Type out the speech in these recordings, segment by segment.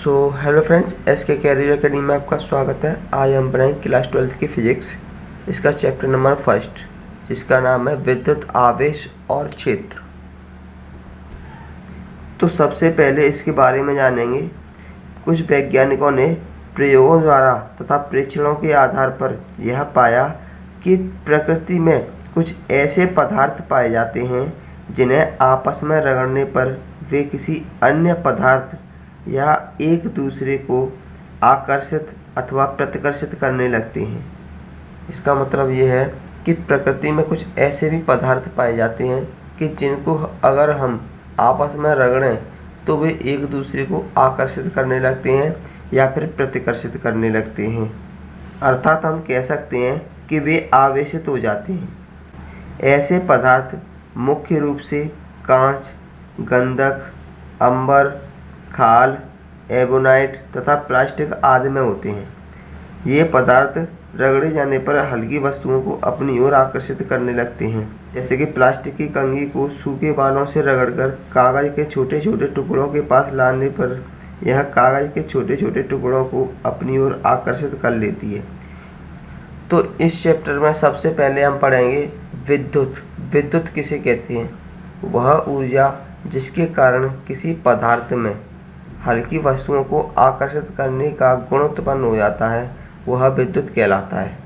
Hello friends, SK career academy में आपका स्वागत है। आज हम पढ़ेंगे क्लास 12 की फिजिक्स, इसका चैप्टर नंबर 1 जिसका नाम है विद्युत आवेश और क्षेत्र। तो सबसे पहले इसके बारे में जानेंगे। कुछ वैज्ञानिकों ने प्रयोगों द्वारा तथा परीक्षणों के आधार पर यह पाया कि प्रकृति में कुछ ऐसे पदार्थ पाए जाते हैं जिन्हें आपस में रगड़ने पर वे किसी अन्य पदार्थ या एक दूसरे को आकर्षित अथवा प्रतिकर्षित करने लगते हैं। इसका मतलब ये है कि प्रकृति में कुछ ऐसे भी पदार्थ पाए जाते हैं कि जिनको अगर हम आपस में रगड़ें तो वे एक दूसरे को आकर्षित करने लगते हैं या फिर प्रतिकर्षित करने लगते हैं। अर्थात हम कह सकते हैं कि वे आवेशित हो जाते हैं। ऐसे पदार्थ मुख्य रूप से कांच, गंधक, अंबर, खाल, एबोनाइट तथा प्लास्टिक आदि में होते हैं। ये पदार्थ रगड़े जाने पर हल्की वस्तुओं को अपनी ओर आकर्षित करने लगते हैं। जैसे कि प्लास्टिक की कंघी को सूखे बालों से रगड़कर कागज के छोटे छोटे टुकड़ों के पास लाने पर यह कागज के छोटे छोटे टुकड़ों को अपनी ओर आकर्षित कर लेती है। तो इस चैप्टर में सबसे पहले हम पढ़ेंगे विद्युत। विद्युत किसे कहते हैं? वह ऊर्जा जिसके कारण किसी पदार्थ में हल्की वस्तुओं को आकर्षित करने का गुण उत्पन्न हो जाता है, वह विद्युत कहलाता है।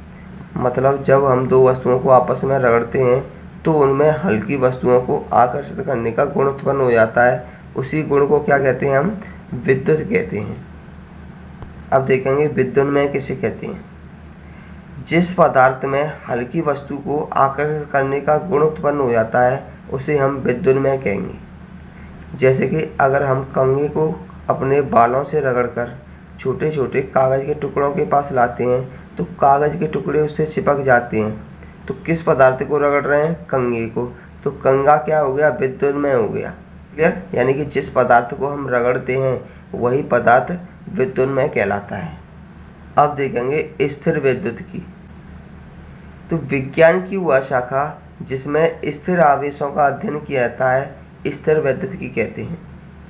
मतलब जब हम दो वस्तुओं को आपस में रगड़ते हैं तो उनमें हल्की वस्तुओं को आकर्षित करने का गुण उत्पन्न हो जाता है। उसी गुण को क्या कहते हैं? हम विद्युत कहते हैं। अब देखेंगे विद्युन्मय किसे कहते हैं। जिस पदार्थ में हल्की वस्तु को आकर्षित करने का गुण उत्पन्न हो जाता है उसे हम विद्युन्मय कहेंगे। जैसे कि अगर हम कंघी को अपने बालों से रगड़कर छोटे छोटे कागज़ के टुकड़ों के पास लाते हैं तो कागज़ के टुकड़े उससे चिपक जाते हैं। तो किस पदार्थ को रगड़ रहे हैं? कंघी को। तो कंघा क्या हो गया? विद्युन्मय हो गया। क्लियर? यानी कि जिस पदार्थ को हम रगड़ते हैं वही पदार्थ विद्युन्मय कहलाता है। अब देखेंगे स्थिर विद्युत की। तो विज्ञान की वह शाखा जिसमें स्थिर आवेशों का अध्ययन किया जाता है स्थिर विद्युत की कहते हैं।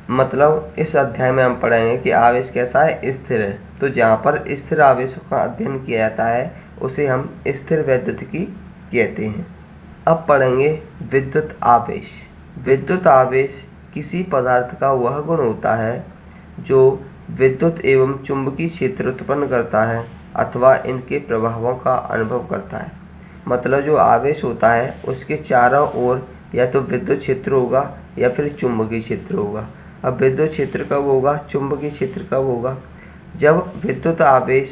मतलब इस अध्याय में हम पढ़ेंगे कि आवेश कैसा है? स्थिर है। तो जहाँ पर स्थिर आवेशों का अध्ययन किया जाता है उसे हम स्थिर विद्युत की कहते हैं। अब पढ़ेंगे विद्युत आवेश। विद्युत आवेश किसी पदार्थ का वह गुण होता है जो विद्युत एवं चुंबकीय क्षेत्र उत्पन्न करता है अथवा इनके प्रभावों का अनुभव करता है। मतलब जो आवेश होता है उसके चारों ओर या तो विद्युत क्षेत्र होगा या फिर चुंबकीय क्षेत्र होगा। अब विद्युत क्षेत्र कब होगा? चुंबकीय क्षेत्र कब होगा? जब विद्युत आवेश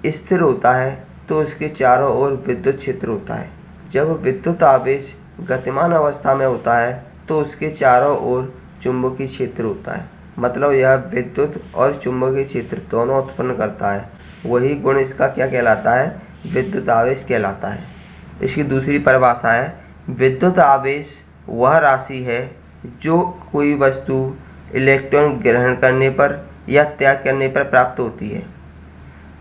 स्थिर होता है तो उसके चारों ओर विद्युत क्षेत्र होता है। जब विद्युत आवेश गतिमान अवस्था में होता है तो उसके चारों ओर चुंबकीय क्षेत्र होता है। मतलब यह विद्युत और चुंबकीय क्षेत्र दोनों उत्पन्न करता है। वही गुण इसका क्या कहलाता है? विद्युत आवेश कहलाता है। इसकी दूसरी परिभाषा है विद्युत आवेश वह राशि है जो कोई वस्तु इलेक्ट्रॉन ग्रहण करने पर या त्याग करने पर प्राप्त होती है।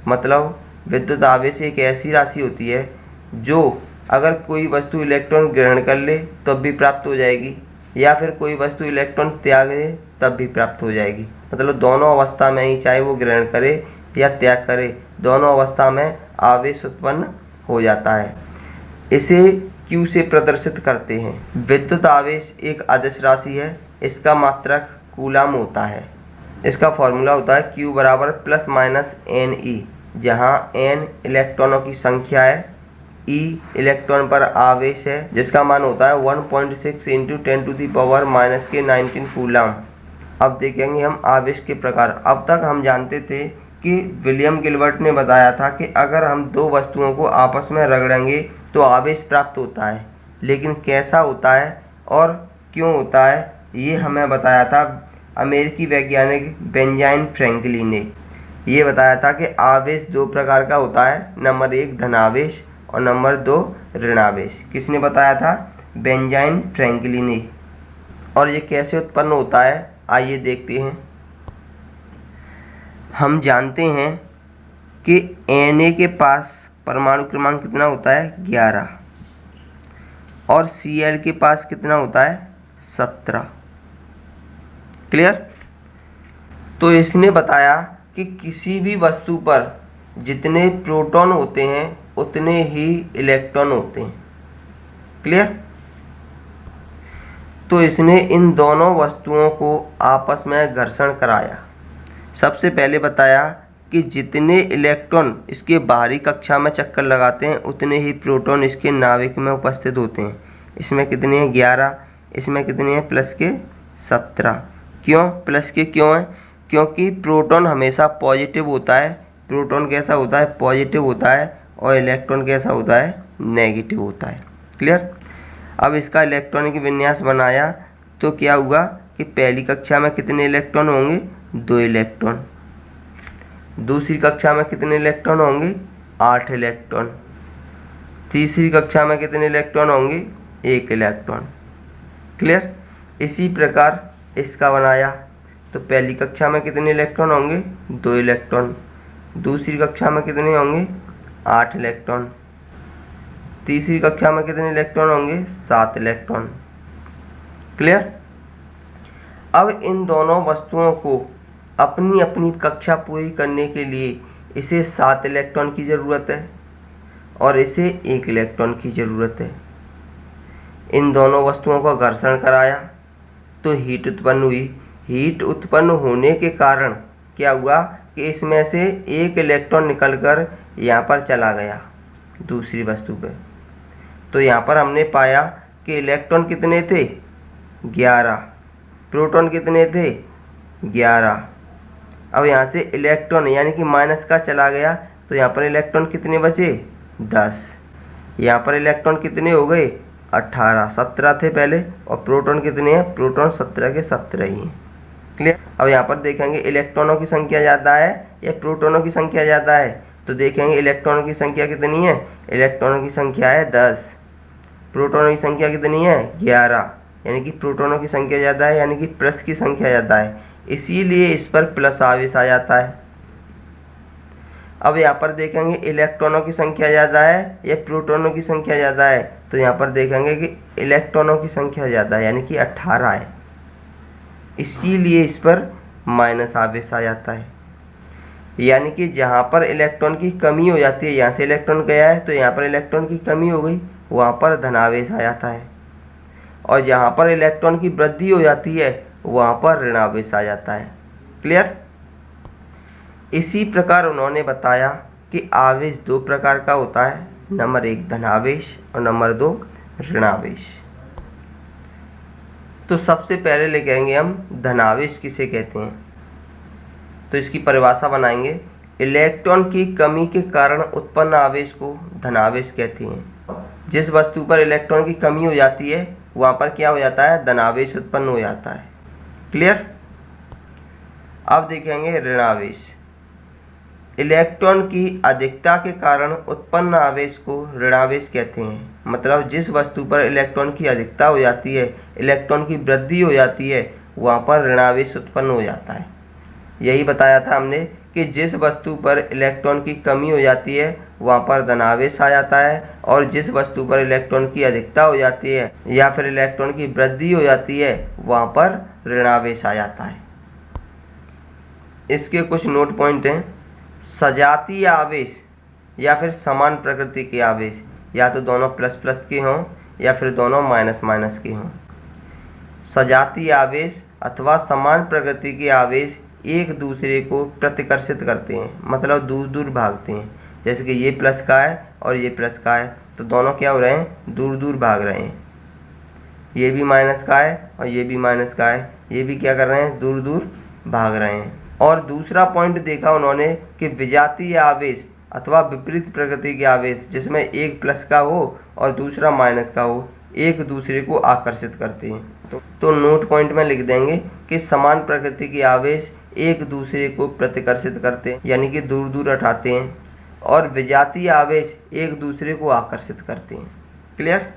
मतलब विद्युत आवेश एक ऐसी राशि होती है जो अगर कोई वस्तु इलेक्ट्रॉन ग्रहण कर ले तब भी प्राप्त हो जाएगी या फिर कोई वस्तु इलेक्ट्रॉन त्याग दे तब भी प्राप्त हो जाएगी। मतलब दोनों अवस्था में ही, चाहे वो ग्रहण करे या त्याग करे, दोनों अवस्था में आवेश उत्पन्न हो जाता है। इसे Q से प्रदर्शित करते हैं। विद्युत आवेश एक अदिश राशि है। इसका मात्रक कूलम होता है। इसका फॉर्मूला होता है Q बराबर प्लस माइनस NE, जहाँ N इलेक्ट्रॉनों की संख्या है, E इलेक्ट्रॉन पर आवेश है जिसका मान होता है 1.6 इंटू 10⁻⁻⁹ कूलम। अब देखेंगे हम आवेश के प्रकार। अब तक हम जानते थे कि विलियम गिलबर्ट ने बताया था कि अगर हम दो वस्तुओं को आपस में रगड़ेंगे तो आवेश प्राप्त होता है, लेकिन कैसा होता है और क्यों होता है ये हमें बताया था अमेरिकी वैज्ञानिक बेंजामिन फ्रैंकलिन ने। ये बताया था कि आवेश दो प्रकार का होता है, नंबर 1 धनावेश और नंबर 2 ऋणावेश। किसने बताया था? बेंजामिन फ्रैंकलिन ने। और ये कैसे उत्पन्न होता है आइए देखते हैं। हम जानते हैं कि Na के पास परमाणु क्रमांक कितना होता है? 11 और Cl के पास कितना होता है? 17। क्लियर? तो इसने बताया कि किसी भी वस्तु पर जितने प्रोटॉन होते हैं उतने ही इलेक्ट्रॉन होते हैं। क्लियर। तो इसने इन दोनों वस्तुओं को आपस में घर्षण कराया। सबसे पहले बताया कि जितने इलेक्ट्रॉन इसके बाहरी कक्षा में चक्कर लगाते हैं उतने ही प्रोटॉन इसके नाभिक में उपस्थित होते हैं। इसमें कितने हैं? 11। इसमें कितने हैं? प्लस के 17। क्यों प्लस के क्यों है? क्योंकि प्रोटॉन हमेशा पॉजिटिव होता है। प्रोटॉन कैसा होता है? पॉजिटिव होता है। और इलेक्ट्रॉन कैसा होता है? नेगेटिव होता है। क्लियर। अब इसका इलेक्ट्रॉनिक विन्यास बनाया तो क्या हुआ कि पहली कक्षा में कितने इलेक्ट्रॉन होंगे? 2 इलेक्ट्रॉन। दूसरी कक्षा में कितने इलेक्ट्रॉन होंगे? 8 इलेक्ट्रॉन। तीसरी कक्षा में कितने इलेक्ट्रॉन होंगे? 1 इलेक्ट्रॉन। क्लियर। इसी प्रकार इसका बनाया तो पहली कक्षा में कितने इलेक्ट्रॉन होंगे? 2 इलेक्ट्रॉन। दूसरी कक्षा में कितने होंगे? 8 इलेक्ट्रॉन। तीसरी कक्षा में कितने इलेक्ट्रॉन होंगे? 7 इलेक्ट्रॉन। क्लियर। अब इन दोनों वस्तुओं को अपनी अपनी कक्षा पूरी करने के लिए इसे 7 इलेक्ट्रॉन की ज़रूरत है और इसे 1 इलेक्ट्रॉन की ज़रूरत है। इन दोनों वस्तुओं का घर्षण कराया तो हीट उत्पन्न हुई। हीट उत्पन्न होने के कारण क्या हुआ कि इसमें से 1 इलेक्ट्रॉन निकलकर यहाँ पर चला गया दूसरी वस्तु पे। तो यहाँ पर हमने पाया कि इलेक्ट्रॉन कितने थे? 11। प्रोटॉन कितने थे? 11। अब यहाँ से इलेक्ट्रॉन यानी कि माइनस का चला गया तो यहाँ पर इलेक्ट्रॉन कितने बचे? 10। यहाँ पर इलेक्ट्रॉन कितने हो गए? 18। 17 थे पहले और प्रोटॉन कितने हैं? प्रोटॉन 17 के 17 ही हैं। क्लियर। अब यहाँ पर देखेंगे इलेक्ट्रॉनों की संख्या ज़्यादा है या प्रोटॉनों की संख्या ज़्यादा है, तो देखेंगे इलेक्ट्रॉनों की संख्या कितनी है? इलेक्ट्रॉनों की संख्या है 10। प्रोटॉनों की संख्या कितनी है? 11। यानी कि प्रोटॉनों की संख्या ज़्यादा है, यानी कि प्लस की संख्या ज़्यादा है, इसीलिए इस पर प्लस आवेश आ जाता है। अब यहाँ पर देखेंगे इलेक्ट्रॉनों की संख्या ज़्यादा है या प्रोटॉनों की संख्या ज़्यादा है, तो यहाँ पर देखेंगे कि इलेक्ट्रॉनों की संख्या ज़्यादा है यानी कि 18 है, इसीलिए इस पर माइनस आवेश आ जाता है। यानी कि जहाँ पर इलेक्ट्रॉन की कमी हो जाती है, यहाँ से इलेक्ट्रॉन गया है तो यहाँ पर इलेक्ट्रॉन की कमी हो गई, वहाँ पर धनावेश आ जाता है। और जहाँ पर इलेक्ट्रॉन की वृद्धि हो जाती है वहाँ पर ऋणावेश आ जाता है। क्लियर। इसी प्रकार उन्होंने बताया कि आवेश 2 प्रकार का होता है, नंबर 1 धनावेश और नंबर 2 ऋणावेश। तो सबसे पहले लिखेंगे हम धनावेश किसे कहते हैं। तो इसकी परिभाषा बनाएंगे। इलेक्ट्रॉन की कमी के कारण उत्पन्न आवेश को धनावेश कहते हैं। जिस वस्तु पर इलेक्ट्रॉन की कमी हो जाती है वहाँ पर क्या हो जाता है? धनावेश उत्पन्न हो जाता है। क्लियर। अब देखेंगे ऋणावेश। इलेक्ट्रॉन की अधिकता के कारण उत्पन्न आवेश को ऋणावेश कहते हैं। मतलब जिस वस्तु पर इलेक्ट्रॉन की अधिकता हो जाती है, इलेक्ट्रॉन की वृद्धि हो जाती है, वहाँ पर ऋणावेश उत्पन्न हो जाता है। यही बताया था हमने कि जिस वस्तु पर इलेक्ट्रॉन की कमी हो जाती है वहाँ पर धनावेश आ जाता है, और जिस वस्तु पर इलेक्ट्रॉन की अधिकता हो जाती है या फिर इलेक्ट्रॉन की वृद्धि हो जाती है वहाँ पर ऋणावेश आ जाता है। इसके कुछ नोट पॉइंट हैं। सजातीय आवेश या फिर समान प्रकृति के आवेश, या तो दोनों प्लस प्लस के हों या फिर दोनों माइनस माइनस के हों। सजातीय आवेश अथवा समान प्रकृति के आवेश एक दूसरे को प्रतिकर्षित करते हैं, मतलब दूर दूर भागते हैं। जैसे कि ये प्लस का है और ये प्लस का है, तो दोनों क्या हो रहे हैं? दूर दूर भाग रहे हैं। ये भी माइनस का है और ये भी माइनस का है, ये भी क्या कर रहे हैं? दूर दूर भाग रहे हैं। और दूसरा पॉइंट देखा उन्होंने कि विजातीय आवेश अथवा विपरीत प्रकृति के आवेश, जिसमें एक प्लस का हो और दूसरा माइनस का हो, एक दूसरे को आकर्षित करते हैं। तो नोट पॉइंट में लिख देंगे कि समान प्रकृति के आवेश एक दूसरे को प्रतिकर्षित करते हैं, यानी कि दूर दूर हटाते हैं, और विजातीय आवेश एक दूसरे को आकर्षित करते हैं। क्लियर।